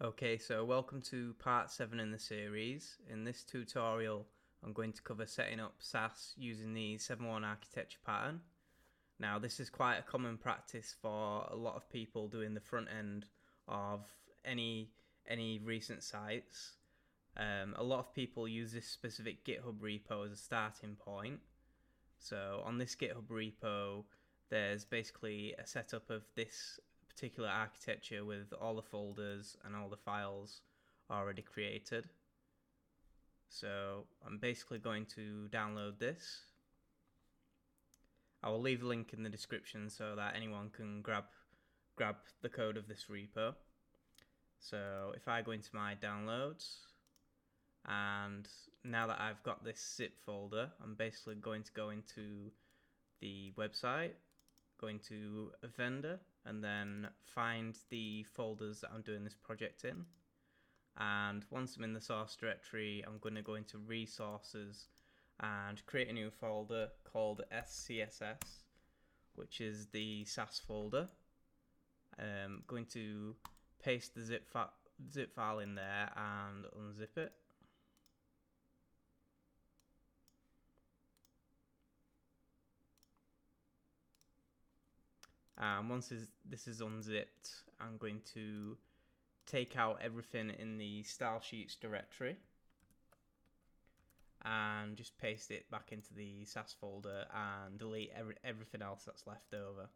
Okay, so welcome to part 7 in the series. In this tutorial, I'm going to cover setting up SASS using the 7.1 architecture pattern. Now, this is quite a common practice for a lot of people doing the front end of any recent sites. A lot of people use this specific GitHub repo as a starting point. So on this GitHub repo, there's basically a setup of this particular architecture with all the folders and all the files already created. So I'm basically going to download this. I will leave a link in the description so that anyone can grab the code of this repo. So if I go into my downloads, and now that I've got this zip folder, I'm basically going to go into the website, going to a vendor, and then find the folders that I'm doing this project in. And once I'm in the source directory, I'm going to go into resources and create a new folder called SASS, which is the SASS folder. I'm going to paste the zip file in there and unzip it. Once this is unzipped, I'm going to take out everything in the stylesheets directory and just paste it back into the SASS folder and delete everything else that's left over.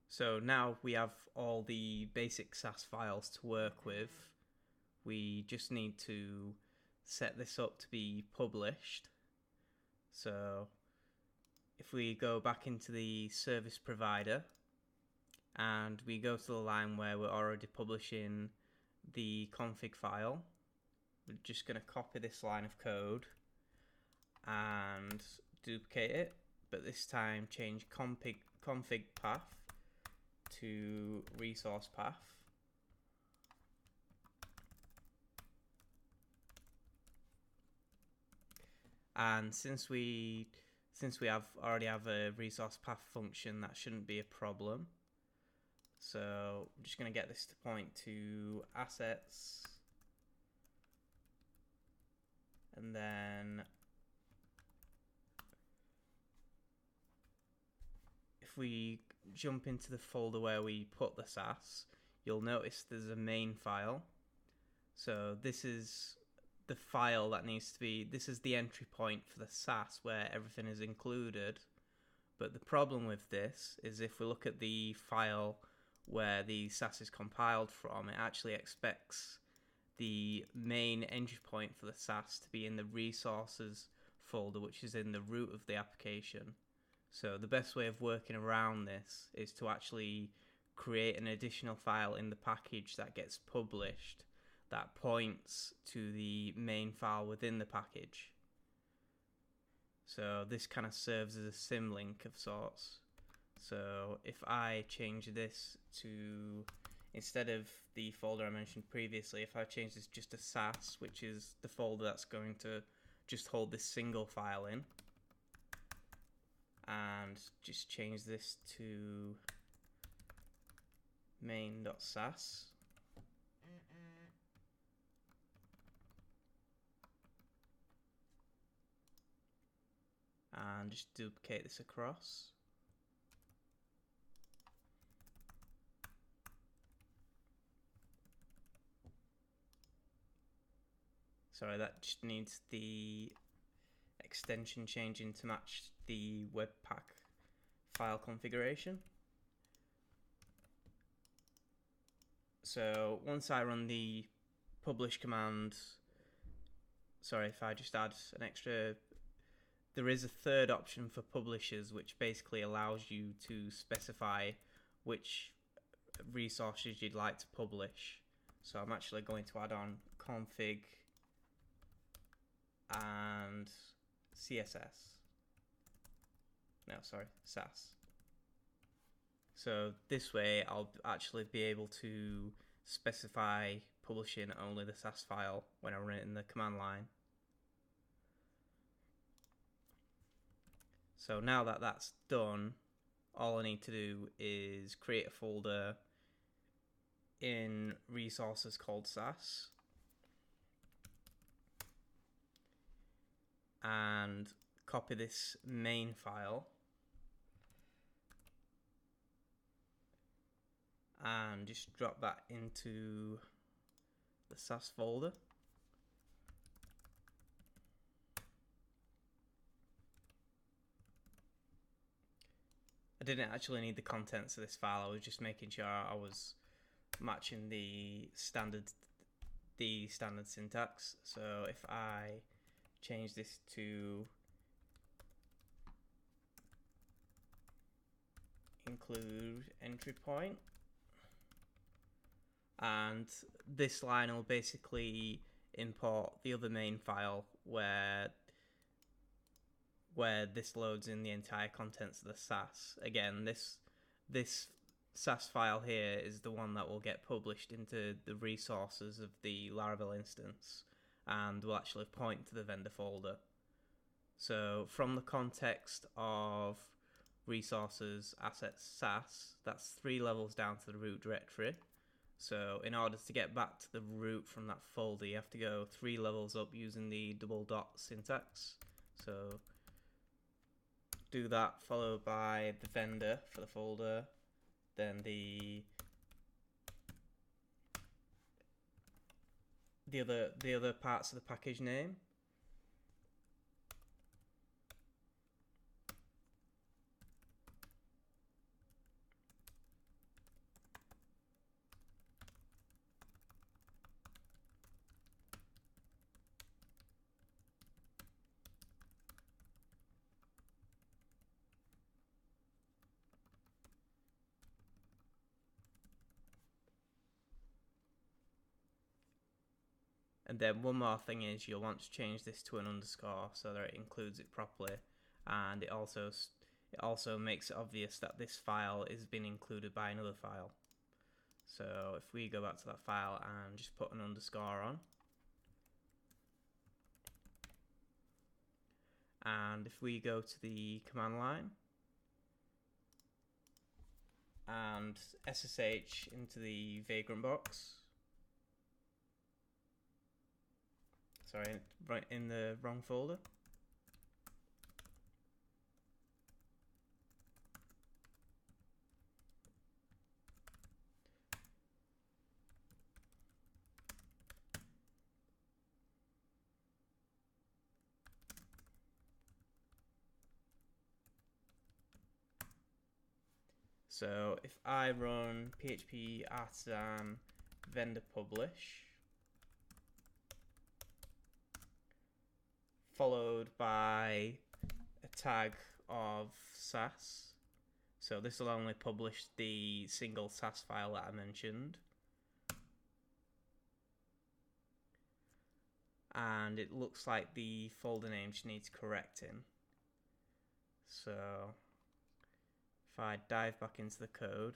So now we have all the basic SASS files to work with. We just need to set this up to be published. So if we go back into the service provider and we go to the line where we're already publishing the config file, we're just going to copy this line of code and duplicate it, but this time change config path to resource path. And since we already have a resource path function, that shouldn't be a problem. So I'm just going to get this to point to assets, and then if we jump into the folder where we put the SASS, you'll notice there's a main file. So this is the file that needs to be, this is the entry point for the SASS where everything is included. But the problem with this is if we look at the file where the SASS is compiled from, it actually expects the main entry point for the SASS to be in the resources folder, which is in the root of the application. So the best way of working around this is to actually create an additional file in the package that gets published that points to the main file within the package. So this kind of serves as a symlink of sorts. So if I change this to, instead of the folder I mentioned previously, if I change this just to SASS, which is the folder that's going to just hold this single file in, and just change this to main.sass, and just duplicate this across. Sorry, that just needs the extension changing to match the Webpack file configuration. So once I run the publish command, sorry, if I just add an extra, there is a third option for publishers which basically allows you to specify which resources you'd like to publish. So I'm actually going to add on config and CSS. No, sorry, SASS. So this way I'll actually be able to specify publishing only the SASS file when I run it in the command line. So now that that's done, all I need to do is create a folder in resources called SASS and copy this main file and just drop that into the SASS folder. I didn't actually need the contents of this file, I was just making sure I was matching the standard syntax. So if I change this to include entry point, and this line will basically import the other main file where this loads in the entire contents of the SASS. Again, this SASS file here is the one that will get published into the resources of the Laravel instance and will actually point to the vendor folder. So from the context of resources assets SASS, that's 3 levels down to the root directory. So in order to get back to the root from that folder, you have to go 3 levels up using the double dot syntax. So do that, followed by the vendor for the folder, then the other parts of the package name, and then one more thing is you'll want to change this to an underscore so that it includes it properly, and it also makes it obvious that this file is being included by another file. So if we go back to that file and just put an underscore on, and if we go to the command line and SSH into the vagrant box, sorry, right in the wrong folder, so if I run php artisan vendor publish followed by a tag of SASS, so this will only publish the single SASS file that I mentioned, and it looks like the folder name just needs correcting. So if I dive back into the code,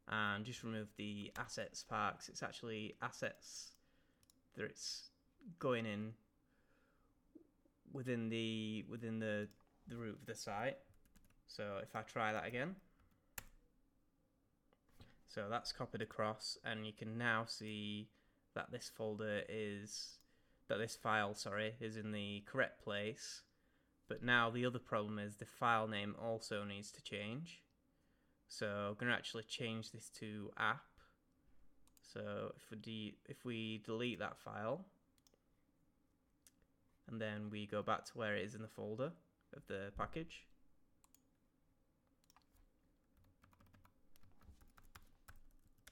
and just remove the assets part, 'cause it's actually assets that it's going in within the root of the site. So if I try that again, so that's copied across, and you can now see that this file is in the correct place. But now the other problem is the file name also needs to change. So I'm going to actually change this to app. So if we delete that file and then we go back to where it is in the folder of the package,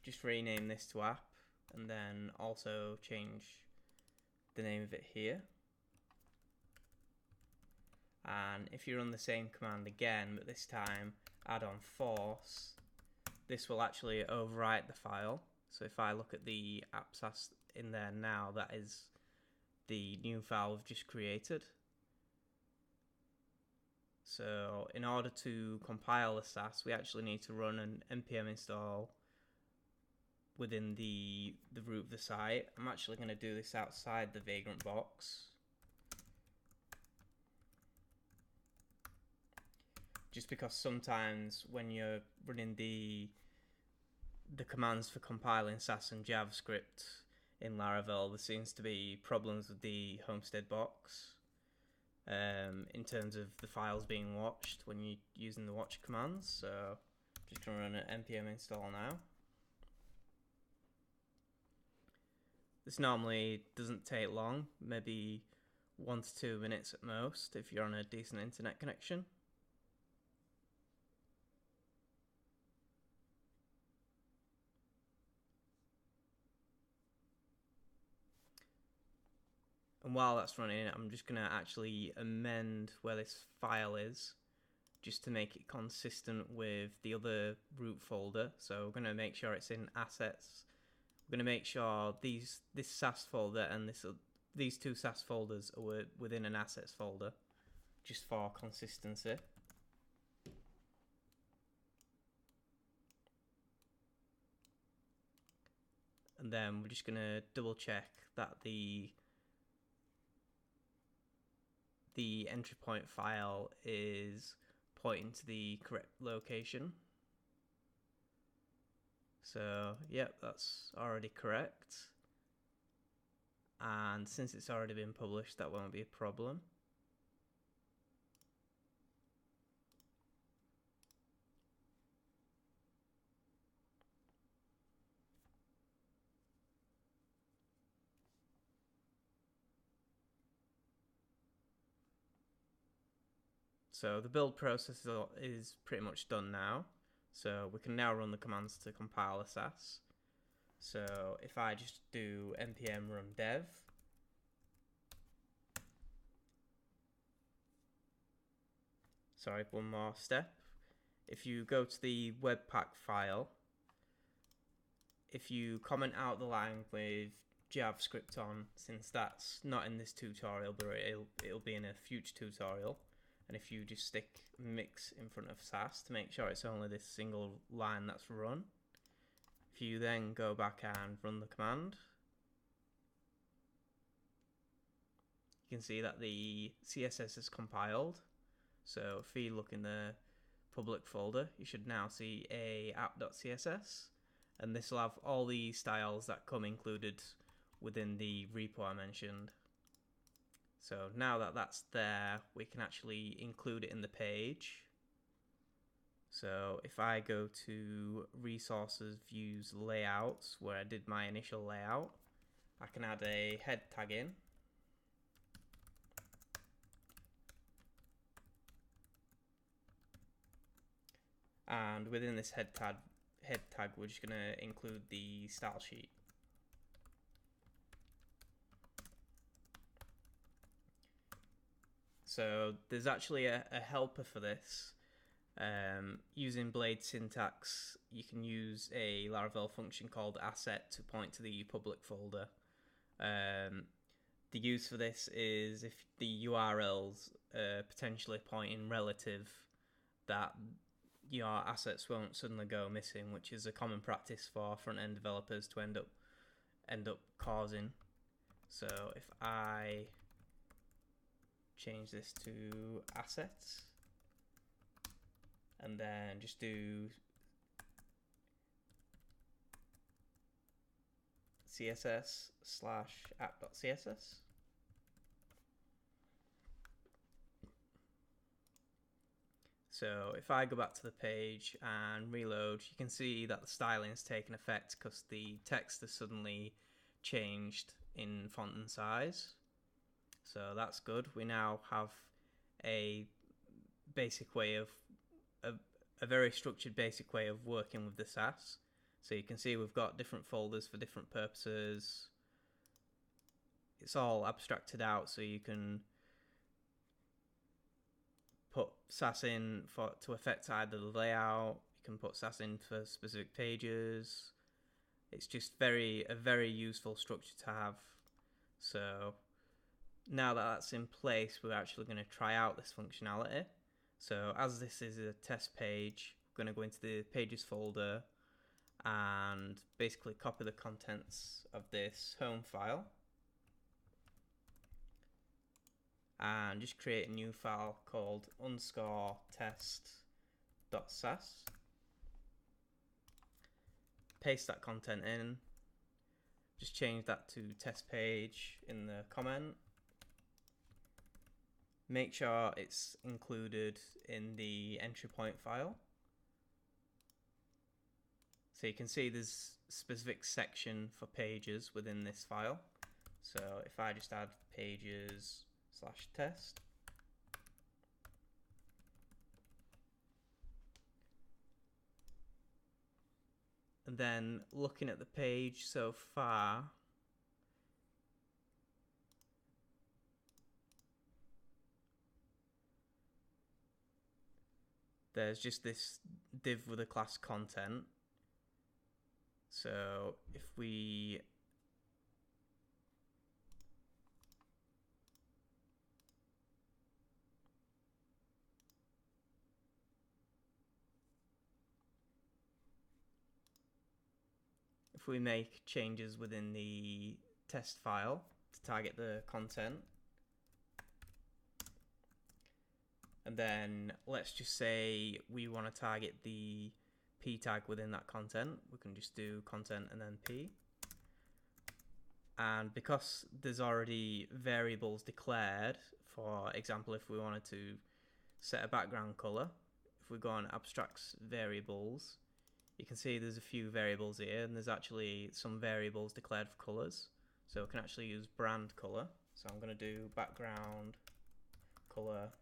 just rename this to app and then also change the name of it here. And if you run the same command again, but this time add on force, this will actually overwrite the file. So if I look at the app.sass in there now, that is the new file we've just created. So in order to compile the SASS, we actually need to run an npm install within the root of the site. I'm actually going to do this outside the Vagrant box, just because sometimes when you're running the commands for compiling SASS and JavaScript in Laravel, there seems to be problems with the homestead box in terms of the files being watched when you're using the watch commands. So just going to run an npm install now. This normally doesn't take long, maybe 1 to 2 minutes at most if you're on a decent internet connection. And while that's running, I'm just going to actually amend where this file is, just to make it consistent with the other root folder. So we're going to make sure it's in assets. We're going to make sure this SASS folder and these two SASS folders are within an assets folder, just for consistency. And then we're just going to double check that the entry point file is pointing to the correct location. So yep, that's already correct, and since it's already been published, that won't be a problem. So the build process is pretty much done now. So we can now run the commands to compile a SASS. So if I just do npm run dev, sorry, one more step. If you go to the webpack file, if you comment out the line with JavaScript on, since that's not in this tutorial, but it'll be in a future tutorial, and if you just stick mix in front of SASS to make sure it's only this single line that's run, if you then go back and run the command, you can see that the CSS is compiled. So if you look in the public folder, you should now see a app.css, and this will have all the styles that come included within the repo I mentioned. So now that that's there, we can actually include it in the page. So if I go to resources, views, layouts, where I did my initial layout, I can add a head tag in. And within this head tag, we're just going to include the style sheet. So there's actually a helper for this. Using Blade syntax, you can use a Laravel function called asset to point to the public folder. The use for this is if the URLs potentially pointing relative, that your assets won't suddenly go missing, which is a common practice for front-end developers to end up causing. So if I change this to assets and then just do css/app.css, so if I go back to the page and reload, you can see that the styling has taken effect because the text has suddenly changed in font and size. So that's good. We now have a basic way of a very structured basic way of working with the SASS. So you can see we've got different folders for different purposes. It's all abstracted out, so you can put SASS in to affect either the layout. You can put SASS in for specific pages. It's just a very useful structure to have. So now that that's in place, we're actually going to try out this functionality. So as this is a test page, we're going to go into the pages folder and basically copy the contents of this home file and just create a new file called _test.sass. Paste that content in, just change that to test page in the comment. Make sure it's included in the entry point file. So you can see there's a specific section for pages within this file. So if I just add pages/test, and then looking at the page so far, there's just this div with a class content. So if we make changes within the test file to target the content, and then let's just say we want to target the p tag within that content, we can just do content and then p. And because there's already variables declared, for example, if we wanted to set a background color, if we go on abstracts variables, you can see there's a few variables here, and there's actually some variables declared for colors. So we can actually use brand color. So I'm going to do background color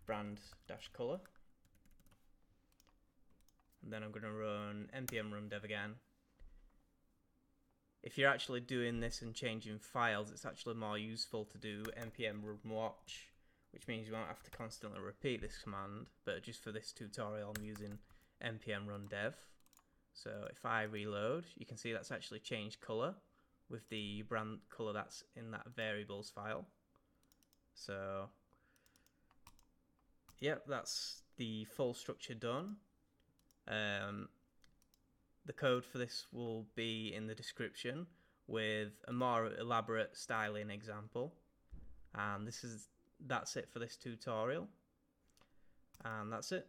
brand-color, and then I'm going to run npm run dev again. If you're actually doing this and changing files, it's actually more useful to do npm run watch, which means you won't have to constantly repeat this command, but just for this tutorial I'm using npm run dev. So if I reload, you can see that's actually changed color with the brand color that's in that variables file. So yep, that's the full structure done. The code for this will be in the description with a more elaborate styling example. And that's it for this tutorial. And that's it.